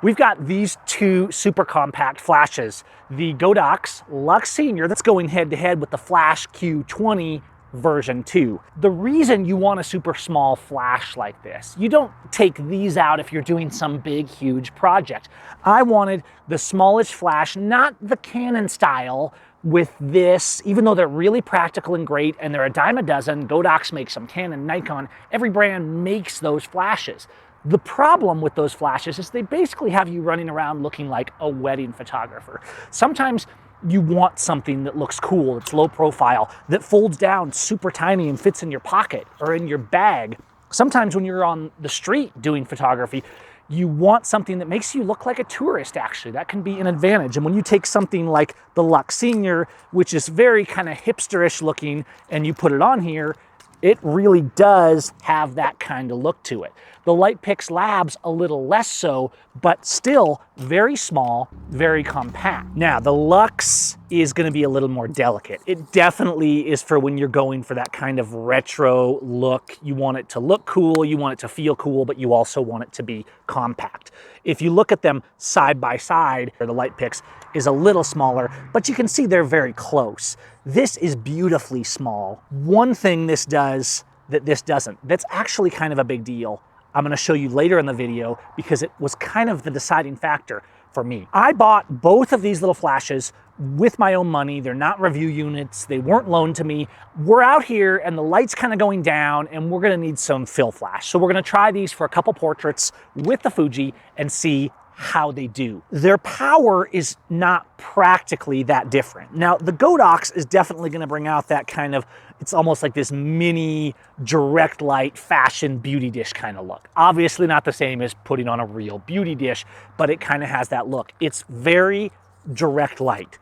We've got these two super compact flashes, the Godox Lux Senior that's going head to head with the Flash Q20 version 2. The reason you want a super small flash like this, you don't take these out if you're doing some big, huge project. I wanted the smallish flash, not the Canon style with this, even though they're really practical and great and they're a dime a dozen. Godox makes them, Canon, Nikon, every brand makes those flashes. The problem with those flashes is they basically have you running around looking like a wedding photographer. Sometimes you want something that looks cool, it's low profile, that folds down super tiny and fits in your pocket or in your bag. Sometimes when you're on the street doing photography, you want something that makes you look like a tourist, actually. That can be an advantage. And when you take something like the Lux Senior, which is very kind of hipsterish looking, and you put it on here, it really does have that kind of look to it. The Lightpix Labs a little less so, but still very small, very compact. Now, the Lux is gonna be a little more delicate. It definitely is for when you're going for that kind of retro look. You want it to look cool, you want it to feel cool, but you also want it to be compact. If you look at them side by side, the Lightpix is a little smaller, but you can see they're very close. This is beautifully small. One thing this does that this doesn't, that's actually kind of a big deal, I'm gonna show you later in the video because it was kind of the deciding factor for me. I bought both of these little flashes with my own money. They're not review units. They weren't loaned to me. We're out here and the light's kind of going down and we're gonna need some fill flash. So we're gonna try these for a couple portraits with the Fuji and see how they do. Their power is not practically that different. Now, the Godox is definitely gonna bring out that kind of, it's almost like this mini direct light fashion beauty dish kind of look. Obviously not the same as putting on a real beauty dish, but it kind of has that look. It's very direct light.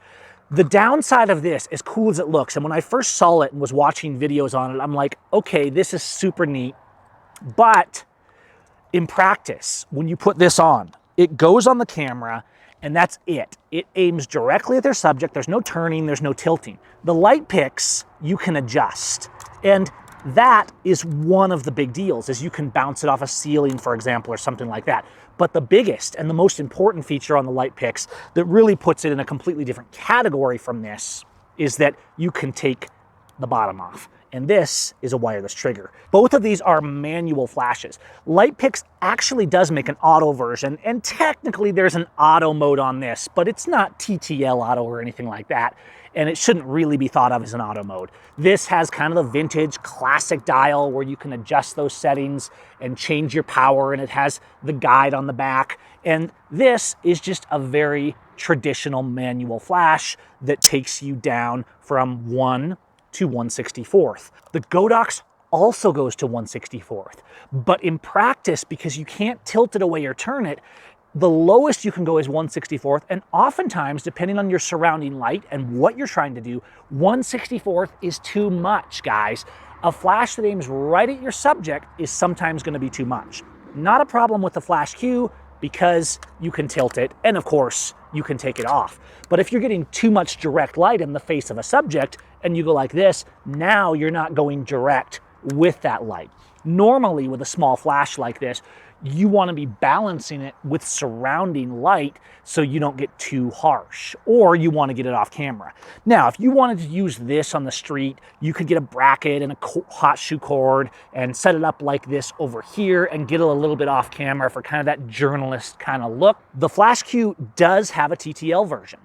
The downside of this, as cool as it looks, and when I first saw it and was watching videos on it, I'm like, okay, this is super neat, but in practice, when you put this on, it goes on the camera and that's it. It aims directly at their subject. There's no turning, there's no tilting. The Lightpix, you can adjust. And that is one of the big deals, is you can bounce it off a ceiling, for example, or something like that. But the biggest and the most important feature on the Lightpix that really puts it in a completely different category from this is that you can take the bottom off. And this is a wireless trigger. Both of these are manual flashes. Lightpix actually does make an auto version, and technically there's an auto mode on this, but it's not TTL auto or anything like that, and it shouldn't really be thought of as an auto mode. This has kind of the vintage classic dial where you can adjust those settings and change your power, and it has the guide on the back. And this is just a very traditional manual flash that takes you down from 1 to 1/64. The Godox also goes to 1/64, but in practice, because you can't tilt it away or turn it, the lowest you can go is 1/64, and oftentimes, depending on your surrounding light and what you're trying to do, 1/64 is too much, guys. A flash that aims right at your subject is sometimes going to be too much. Not a problem with the Flash Q, because you can tilt it, and of course, you can take it off. But if you're getting too much direct light in the face of a subject, and you go like this, now you're not going direct with that light. Normally, with a small flash like this, you want to be balancing it with surrounding light so you don't get too harsh, or you want to get it off camera. Now, if you wanted to use this on the street, you could get a bracket and a hot shoe cord and set it up like this over here and get it a little bit off camera for kind of that journalist kind of look. The Flash Q does have a TTL version.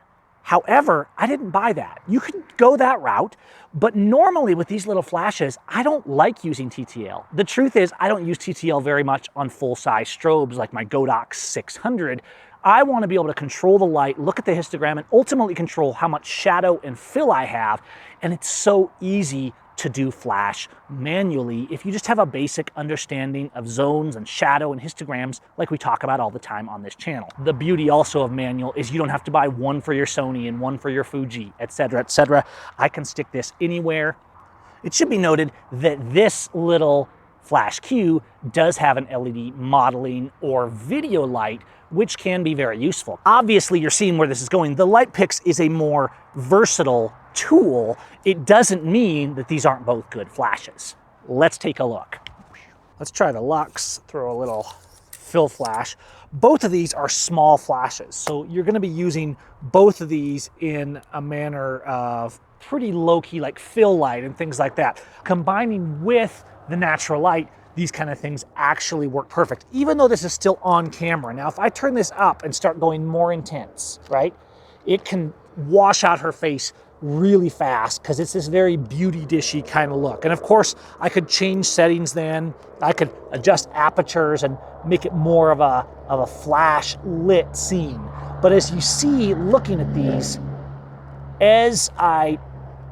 However, I didn't buy that. You can go that route, but normally with these little flashes, I don't like using TTL. The truth is, I don't use TTL very much on full-size strobes like my Godox 600. I want to be able to control the light, look at the histogram, and ultimately control how much shadow and fill I have. And it's so easy to do flash manually if you just have a basic understanding of zones and shadow and histograms like we talk about all the time on this channel. The beauty also of manual is you don't have to buy one for your Sony and one for your Fuji, etc., etc. I can stick this anywhere. It should be noted that this little Flash Q does have an LED modeling or video light, which can be very useful. Obviously, you're seeing where this is going. The Lightpix is a more versatile tool. It doesn't mean that these aren't both good flashes. Let's take a look. Let's try the Lux, throw a little fill flash. Both of these are small flashes, so you're going to be using both of these in a manner of pretty low-key, like fill light and things like that. Combining with the natural light, these kind of things actually work perfect, even though this is still on camera. Now, if I turn this up and start going more intense, right, it can wash out her face really fast because it's this very beauty dishy kind of look. And of course, I could change settings then. I could adjust apertures and make it more of a flash lit scene. But as you see, looking at these, as I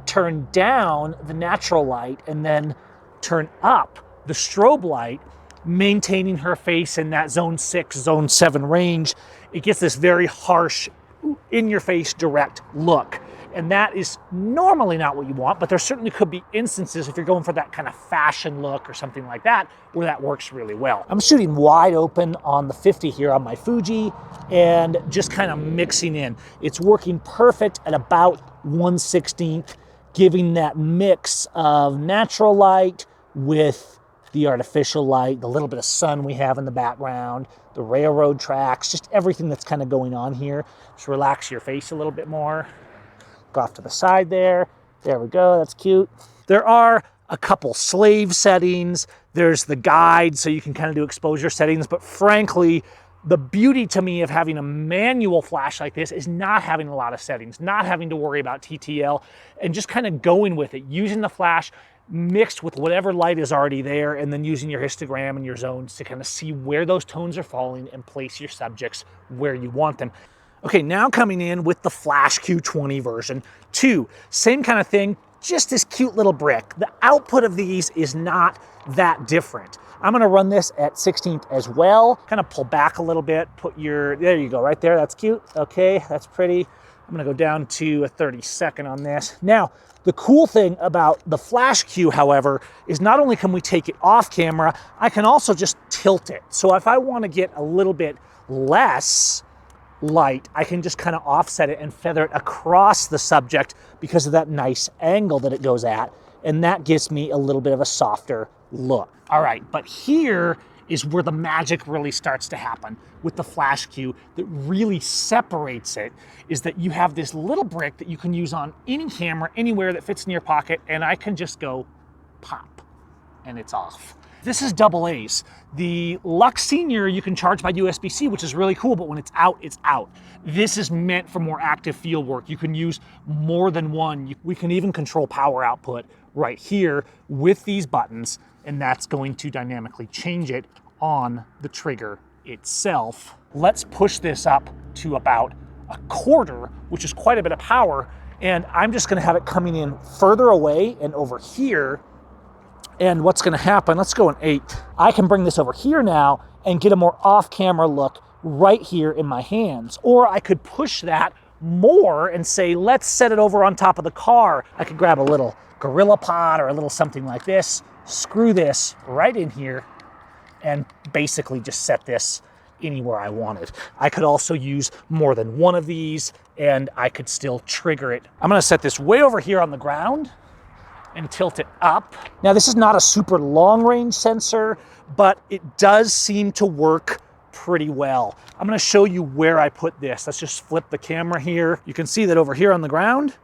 turn down the natural light and then turn up the strobe light, maintaining her face in that zone 6, zone 7 range, it gets this very harsh, in-your-face direct look. And that is normally not what you want, but there certainly could be instances if you're going for that kind of fashion look or something like that, where that works really well. I'm shooting wide open on the 50 here on my Fuji and just kind of mixing in. It's working perfect at about 1/16th, giving that mix of natural light with the artificial light, the little bit of sun we have in the background, the railroad tracks, just everything that's kind of going on here. Just relax your face a little bit more. Go off to the side there. There we go, that's cute. There are a couple slave settings. There's the guide, so you can kind of do exposure settings, but frankly, the beauty to me of having a manual flash like this is not having a lot of settings, not having to worry about TTL, and just kind of going with it, using the flash mixed with whatever light is already there, and then using your histogram and your zones to kind of see where those tones are falling and place your subjects where you want them. Okay, now coming in with the Flash Q20 version 2. Same kind of thing, just this cute little brick. The output of these is not that different. I'm gonna run this at 16th as well. Kind of pull back a little bit, there you go, right there, that's cute. Okay, that's pretty. I'm gonna go down to a 32nd on this. Now, the cool thing about the Flash Q, however, is not only can we take it off camera, I can also just tilt it. So if I wanna get a little bit less light, I can just kind of offset it and feather it across the subject because of that nice angle that it goes at. And that gives me a little bit of a softer look. All right, but here is where the magic really starts to happen with the Flash Q that really separates it, is that you have this little brick that you can use on any camera, anywhere that fits in your pocket, and I can just go pop, and it's off. This is double A's. The Lux Senior you can charge by USB-C, which is really cool, but when it's out, it's out. This is meant for more active field work. You can use more than one. We can even control power output right here with these buttons, and that's going to dynamically change it on the trigger itself. Let's push this up to about 1/4, which is quite a bit of power, and I'm just gonna have it coming in further away and over here. And what's gonna happen, let's go an 8. I can bring this over here now and get a more off-camera look right here in my hands. Or I could push that more and say, let's set it over on top of the car. I could grab a little Gorilla Pod or a little something like this, screw this right in here, and basically just set this anywhere I wanted. I could also use more than one of these, and I could still trigger it. I'm gonna set this way over here on the ground and tilt it up. Now, this is not a super long range sensor, but it does seem to work pretty well. I'm gonna show you where I put this. Let's just flip the camera here. You can see that over here on the ground,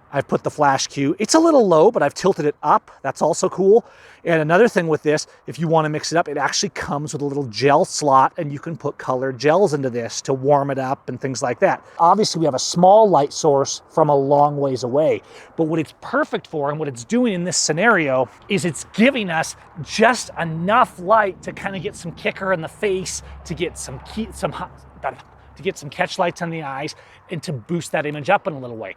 I've put the Flash Q. It's a little low, but I've tilted it up. That's also cool. And another thing with this, if you want to mix it up, it actually comes with a little gel slot, and you can put colored gels into this to warm it up and things like that. Obviously, we have a small light source from a long ways away, but what it's perfect for and what it's doing in this scenario is it's giving us just enough light to kind of get some kicker in the face, to get some catch lights on the eyes, and to boost that image up in a little way.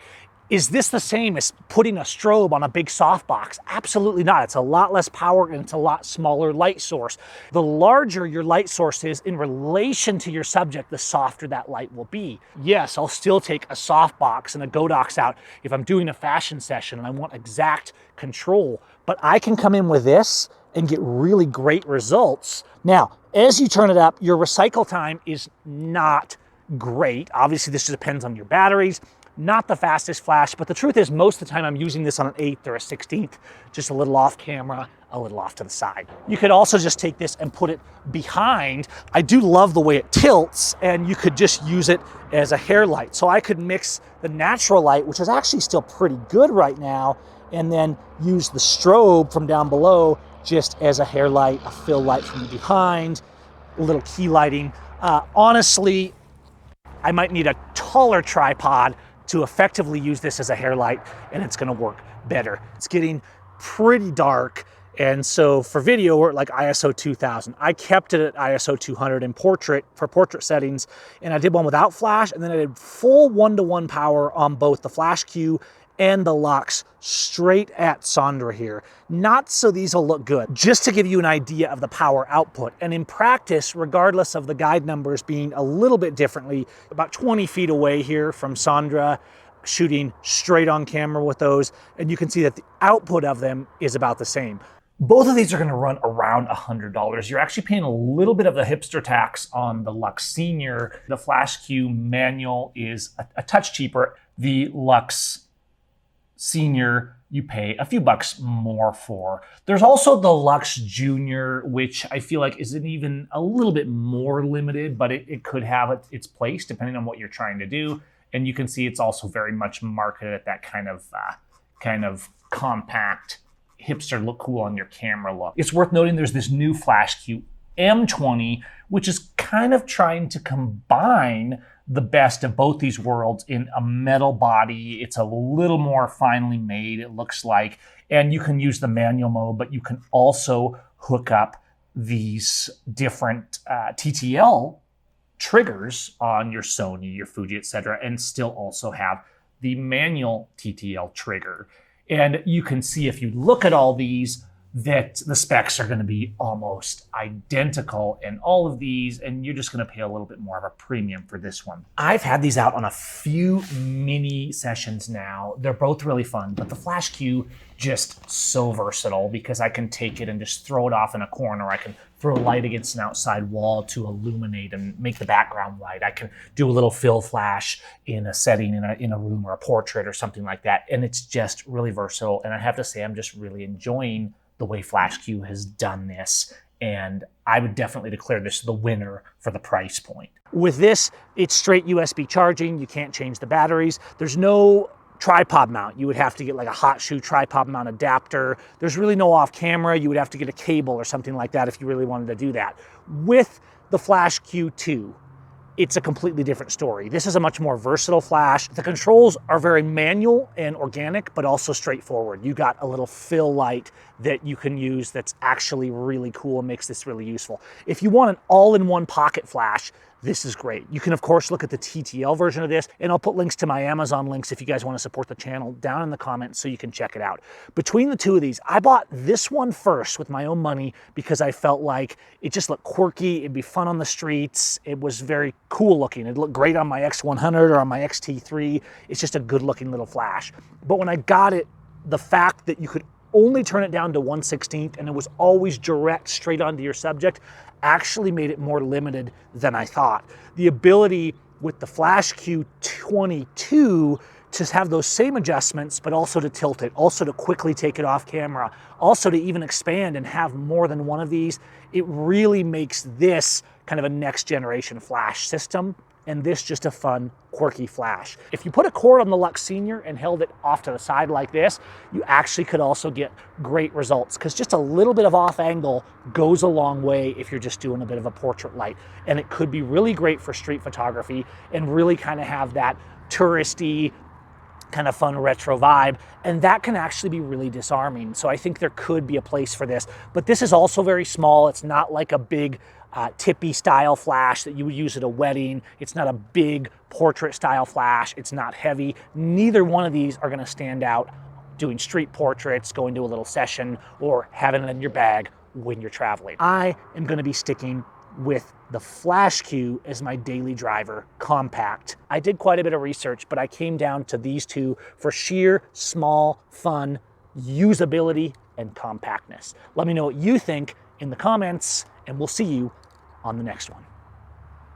Is this the same as putting a strobe on a big softbox? Absolutely not. It's a lot less power and it's a lot smaller light source. The larger your light source is in relation to your subject, the softer that light will be. Yes, I'll still take a softbox and a Godox out if I'm doing a fashion session and I want exact control, but I can come in with this and get really great results. Now, as you turn it up, your recycle time is not great. Obviously, this depends on your batteries. Not the fastest flash, but the truth is most of the time I'm using this on an 8th or a 16th, just a little off camera. a little off to the side. You could also just take this and put it behind. I do love the way it tilts, and you could just use it as a hair light. So I could mix the natural light, which is actually still pretty good right now, and then use the strobe from down below just as a hair light, a fill light from behind, a little key lighting. Honestly, I might need a taller tripod to effectively use this as a hair light, and it's gonna work better. It's getting pretty dark, and so for video, we're at like ISO 2000. I kept it at ISO 200 in portrait, for portrait settings, and I did one without flash, and then I did full 1-to-1 power on both the flash Q and the Lux straight at Sondra here. Not so these will look good, just to give you an idea of the power output. And in practice, regardless of the guide numbers being a little bit differently, about 20 feet away here from Sondra, shooting straight on camera with those, and you can see that the output of them is about the same. Both of these are gonna run around $100. You're actually paying a little bit of the hipster tax on the Lux Senior. The Flash Q manual is a touch cheaper. The Lux Senior, you pay a few bucks more for. There's also the Lux Junior, which I feel like isn't even a little bit more limited, but it could have its place depending on what you're trying to do. And you can see it's also very much marketed at that kind of compact, hipster look cool on your camera look. It's worth noting there's this new Flash Q M20, which is kind of trying to combine the best of both these worlds in a metal body. It's a little more finely made, it looks like, and you can use the manual mode, but you can also hook up these different TTL triggers on your Sony, your Fuji, etc., and still also have the manual TTL trigger. And you can see if you look at all these, that the specs are going to be almost identical in all of these, and you're just going to pay a little bit more of a premium for this one. I've had these out on a few mini sessions now. They're both really fun, but the Flash Q just so versatile because I can take it and just throw it off in a corner. I can throw a light against an outside wall to illuminate and make the background light. I can do a little fill flash in a setting in a room or a portrait or something like that, and it's just really versatile. And I have to say, I'm just really enjoying the way Flash Q has done this, and I would definitely declare this the winner for the price point. With this, it's straight USB charging. You can't change the batteries. There's no tripod mount. You would have to get like a hot shoe tripod mount adapter. There's really no off camera. You would have to get a cable or something like that if you really wanted to do that. With the Flash Q2, it's a completely different story. This is a much more versatile flash. The controls are very manual and organic, but also straightforward. You got a little fill light that you can use that's actually really cool and makes this really useful. If you want an all-in-one pocket flash, this is great. You can, of course, look at the TTL version of this, and I'll put links to my Amazon links if you guys want to support the channel down in the comments so you can check it out. Between the two of these, I bought this one first with my own money because I felt like it just looked quirky, it'd be fun on the streets, it was very cool looking. It looked great on my X100 or on my XT3. It's just a good looking little flash. But when I got it, the fact that you could only turn it down to 1/16 and it was always direct straight onto your subject actually made it more limited than I thought. The ability with the Flash Q22 to have those same adjustments, but also to tilt it, also to quickly take it off camera, also to even expand and have more than one of these, it really makes this kind of a next generation flash system, and this just a fun, quirky flash. If you put a cord on the Lux Senior and held it off to the side like this, you actually could also get great results, because just a little bit of off angle goes a long way if you're just doing a bit of a portrait light. And it could be really great for street photography and really kind of have that touristy, kind of fun retro vibe, and that can actually be really disarming. So I think there could be a place for this, but this is also very small. It's not like a big tippy style flash that you would use at a wedding. It's not a big portrait style flash. It's not heavy. Neither one of these are going to stand out doing street portraits, going to a little session, or having it in your bag when you're traveling. I am going to be sticking with the Flash Q as my daily driver compact. I did quite a bit of research, but I came down to these two for sheer small, fun, usability, and compactness. Let me know what you think in the comments, and we'll see you on the next one.